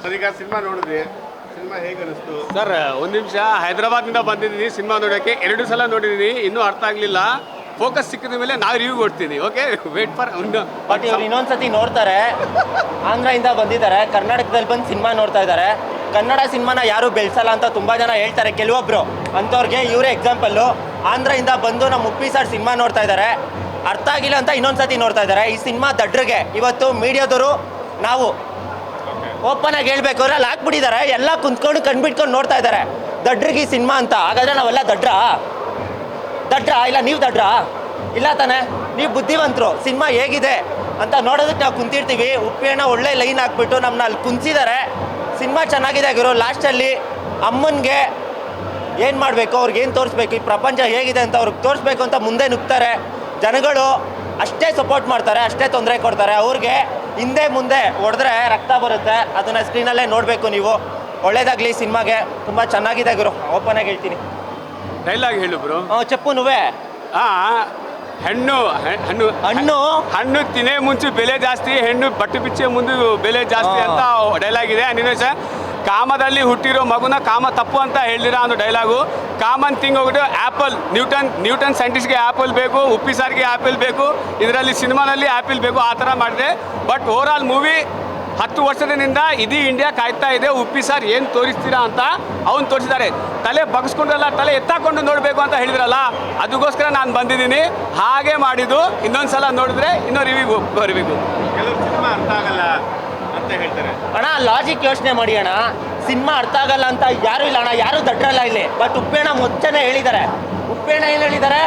Sir ಈಗ cinema ನೋಡಿದ್ರಿ, cinema ಹೇಗೆ ಅನಿಸ್ತು ಸರ್? ಒಂದು ನಿಮಿಷ, ಹೈದರಾಬಾದ್ನಿಂದ ಬಂದಿದ್ದೀನಿ ಸಿನಿಮಾ ನೋಡೋಕ್ಕೆ. 2 ಸಲ ನೋಡಿದ್ದೀನಿ, ಇನ್ನೂ ಅರ್ಥ ಆಗಲಿಲ್ಲ. ಫೋಕಸ್ ಸಿಕ್ಕಿದ ಮೇಲೆ ನಾವು ರಿವ್ಯೂ ಕೊಡ್ತೀನಿ. ಓಕೆ, ವೇಟ್ ಫಾರ್ ಬಟ್ ಇವ್ರು ಇನ್ನೊಂದ್ಸತಿ ನೋಡ್ತಾರೆ. ಆಂಧ್ರದಿಂದ ಬಂದಿದ್ದಾರೆ, ಕರ್ನಾಟಕದಲ್ಲಿ ಬಂದು ಸಿನಿಮಾ ನೋಡ್ತಾ ಇದ್ದಾರೆ. ಕನ್ನಡ ಸಿನಿಮಾನ ಯಾರು ಬೆಳೆಸಲ್ಲ ಅಂತ ತುಂಬ ಜನ ಹೇಳ್ತಾರೆ ಕೆಲವೊಬ್ರು. ಅಂಥವ್ರಿಗೆ ಇವರೇ ಎಕ್ಸಾಂಪಲ್ಲು. ಆಂಧ್ರದಿಂದ ಬಂದು ನಮ್ಮ ಮುಪ್ಪಿ ಸರ್ ಸಿನಿಮಾ ನೋಡ್ತಾ ಇದ್ದಾರೆ, ಅರ್ಥ ಆಗಿಲ್ಲ ಅಂತ ಇನ್ನೊಂದ್ಸತಿ ನೋಡ್ತಾ ಇದ್ದಾರೆ. ಈ ಸಿನಿಮಾ ದಡ್ರಿಗೆ ಇವತ್ತು ಮೀಡಿಯಾದವರು ನಾವು ಓಪನ್ ಆಗಿ ಹೇಳ್ಬೇಕು ಅಂದ್ರೆ ಅಲ್ಲಿ ಹಾಕ್ಬಿಟ್ಟಿದ್ದಾರೆ. ಎಲ್ಲ ಕುಂತ್ಕೊಂಡು ಕಣ್ಬಿಟ್ಕೊಂಡು ನೋಡ್ತಾ ಇದ್ದಾರೆ ದಡ್ರಿಗೆ ಈ ಸಿನಿಮಾ ಅಂತ. ಹಾಗಾದ್ರೆ ನಾವೆಲ್ಲ ದಡ್ರ ಇಲ್ಲ ನೀವು ದಡ್ರ ಇಲ್ಲ ತಾನೆ? ನೀವು ಬುದ್ಧಿವಂತರು. ಸಿನಿಮಾ ಹೇಗಿದೆ ಅಂತ ನೋಡೋದಕ್ಕೆ ನಾವು ಕುಂತಿರ್ತೀವಿ. ಉಪ್ಪೇಣ ಒಳ್ಳೆ ಲೈನ್ ಹಾಕ್ಬಿಟ್ಟು ನಮ್ಮನ್ನ ಅಲ್ಲಿ ಕುಂತಿದ್ದಾರೆ. ಸಿನಿಮಾ ಚೆನ್ನಾಗಿದೆ ಆಗಿರೋ. ಲಾಸ್ಟಲ್ಲಿ ಅಮ್ಮನಿಗೆ ಏನು ಮಾಡಬೇಕು, ಅವ್ರಿಗೆ ಏನು ತೋರಿಸ್ಬೇಕು, ಈ ಪ್ರಪಂಚ ಹೇಗಿದೆ ಅಂತ ಅವ್ರಿಗೆ ತೋರಿಸ್ಬೇಕು ಅಂತ ಮುಂದೆ ನುಗ್ತಾರೆ. ಜನಗಳು ಅಷ್ಟೇ ಸಪೋರ್ಟ್ ಮಾಡ್ತಾರೆ, ಅಷ್ಟೇ ತೊಂದರೆ ಕೊಡ್ತಾರೆ. ಅವ್ರಿಗೆ ಹಿಂದೆ ಮುಂದೆ ಹೊಡೆದ್ರೆ ರಕ್ತ ಬರುತ್ತೆ. ಅದನ್ನು ಸ್ಕ್ರೀನಲ್ಲೇ ನೋಡಬೇಕು ನೀವು. ಒಳ್ಳೇದಾಗಲಿ ಸಿನಿಮಾಗೆ. ತುಂಬ ಚೆನ್ನಾಗಿದೆ ಗುರು, ಓಪನ್ ಆಗಿ ಹೇಳ್ತೀನಿ. ಡೈಲಾಗ್ ಹೇಳು ಬ್ರೋ. చెప్పు నువ్వే. ಹಣ್ಣು ಹಣ್ಣು ಹಣ್ಣು ಹಣ್ಣು ತಿನ್ನೇ ಮುಂಚೆ ಬೆಲೆ ಜಾಸ್ತಿ, ಹೆಣ್ಣು ಬಟ್ಟೆ ಬಿಚ್ಚೆ ಮುಂದೆ ಬೆಲೆ ಜಾಸ್ತಿ ಅಂತ ಡೈಲಾಗ್ ಇದೆ. ಅನಿಮೇಶ ಕಾಮದಲ್ಲಿ ಹುಟ್ಟಿರೋ ಮಗುನ ಕಾಮ ತಪ್ಪು ಅಂತ ಹೇಳಿದಿರ ಒಂದು ಡೈಲಾಗು. ಕಾಮನ್ ಥಿಂಗ್ ಹೋಗ್ಬಿಟ್ಟು ಆ್ಯಪಲ್, ನ್ಯೂಟನ್ ಸೈಂಟಿಸ್ಟ್ಗೆ ಆ್ಯಪಲ್ ಬೇಕು, ಉಪ್ಪಿ ಸಾರಿಗೆ ಆ್ಯಪಲ್ ಬೇಕು, ಇದರಲ್ಲಿ ಸಿನಿಮಾನಲ್ಲಿ ಆ್ಯಪಲ್ ಬೇಕು, ಆ ಥರ ಮಾಡಿದೆ. ಬಟ್ ಓವರ್ ಆಲ್ ಮೂವಿ 10 ವರ್ಷದಿಂದ ಇಡೀ ಇಂಡಿಯಾ ಕಾಯ್ತಾ ಇದೆ ಉಪ್ಪಿ ಸಾರ್ ಏನು ತೋರಿಸ್ತೀರಾ ಅಂತ. ಅವ್ನು ತೋರಿಸಿದ್ದಾರೆ. ತಲೆ ಬಗ್ಸ್ಕೊಂಡ್ರಲ್ಲ, ತಲೆ ಎತ್ತಾಕೊಂಡು ನೋಡಬೇಕು ಅಂತ ಹೇಳಿದ್ರಲ್ಲ, ಅದಕ್ಕೋಸ್ಕರ ನಾನು ಬಂದಿದ್ದೀನಿ. ಹಾಗೆ ಮಾಡಿದ್ದು. ಇನ್ನೊಂದು ಸಲ ನೋಡಿದ್ರೆ ಇನ್ನೂ ರಿವ್ಯೂ ಬರಬೇಕು. ಕೆಲವು ಸಿನಿಮಾ ಅರ್ಥ ಆಗಲ್ಲ ಅಂತ ಹೇಳ್ತಾರೆ ಅಣ್ಣ. ಲಾಜಿಕ್ ಯೋಚನೆ ಮಾಡಿ ಅಣ್ಣ. ಸಿನಿಮಾ ಅರ್ಥ ಆಗಲ್ಲ ಅಂತ ಯಾರು ಇಲ್ಲ ಅಣ್ಣ, ಯಾರು ದಡ್ರಲ್ಲ ಇಲ್ಲಿ. ಬಟ್ ಉಪ್ಪೇಣ ಮುಂಚೆನೇ ಹೇಳಿದ್ದಾರೆ. ಉಪ್ಪೇಣ ಏನು ಹೇಳಿದ್ದಾರೆ?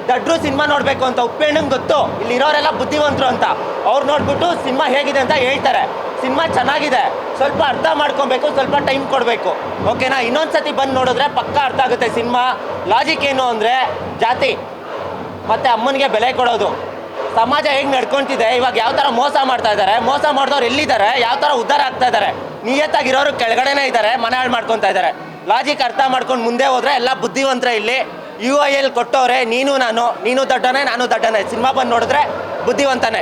ದಡ್ರು ಸಿನಿಮಾ ನೋಡಬೇಕು ಅಂತ. ಉಪ್ಪೇಣಂಗೆ ಗೊತ್ತು ಇಲ್ಲಿ ಇರೋರೆಲ್ಲ ಬುದ್ಧಿವಂತರು ಅಂತ. ಅವ್ರು ನೋಡ್ಬಿಟ್ಟು ಸಿನಿಮಾ ಹೇಗಿದೆ ಅಂತ ಹೇಳ್ತಾರೆ. ಸಿನಿಮಾ ಚೆನ್ನಾಗಿದೆ, ಸ್ವಲ್ಪ ಅರ್ಥ ಮಾಡ್ಕೊಬೇಕು, ಸ್ವಲ್ಪ ಟೈಮ್ ಕೊಡಬೇಕು. ಓಕೆನಾ? ಇನ್ನೊಂದ್ಸತಿ ಬಂದು ನೋಡಿದ್ರೆ ಪಕ್ಕ ಅರ್ಥ ಆಗುತ್ತೆ ಸಿನಿಮಾ. ಲಾಜಿಕ್ ಏನು ಅಂದರೆ ಜಾತಿ ಮತ್ತು ಅಮ್ಮನಿಗೆ ಬೆಲೆ ಕೊಡೋದು. ಸಮಾಜ ಹೇಗೆ ನಡ್ಕೊತಿದೆ, ಇವಾಗ ಯಾವ ಥರ ಮೋಸ ಮಾಡ್ತಾ ಇದ್ದಾರೆ, ಮೋಸ ಮಾಡಿದವ್ರು ಎಲ್ಲಿದ್ದಾರೆ, ಯಾವ ಥರ ಉದ್ಧಾರ ಆಗ್ತಾ ಇದ್ದಾರೆ. ನಿಯತ್ತಾಗಿರೋರು ಕೆಳಗಡೆನೇ ಇದ್ದಾರೆ, ಮನೆ ಹಾಳು ಮಾಡ್ಕೊತಾ ಇದ್ದಾರೆ. ಲಾಜಿಕ್ ಅರ್ಥ ಮಾಡ್ಕೊಂಡು ಮುಂದೆ ಹೋದರೆ ಎಲ್ಲ ಬುದ್ಧಿವಂತರ ಇಲ್ಲಿ. UIL ಕೊಟ್ಟವ್ರೆ. ನೀನು ದಡ್ಡನೇ, ನಾನು ದಡ್ಡನೇ. ಸಿನಿಮಾ ಬಂದು ನೋಡಿದ್ರೆ ಬುದ್ಧಿವಂತನೇ.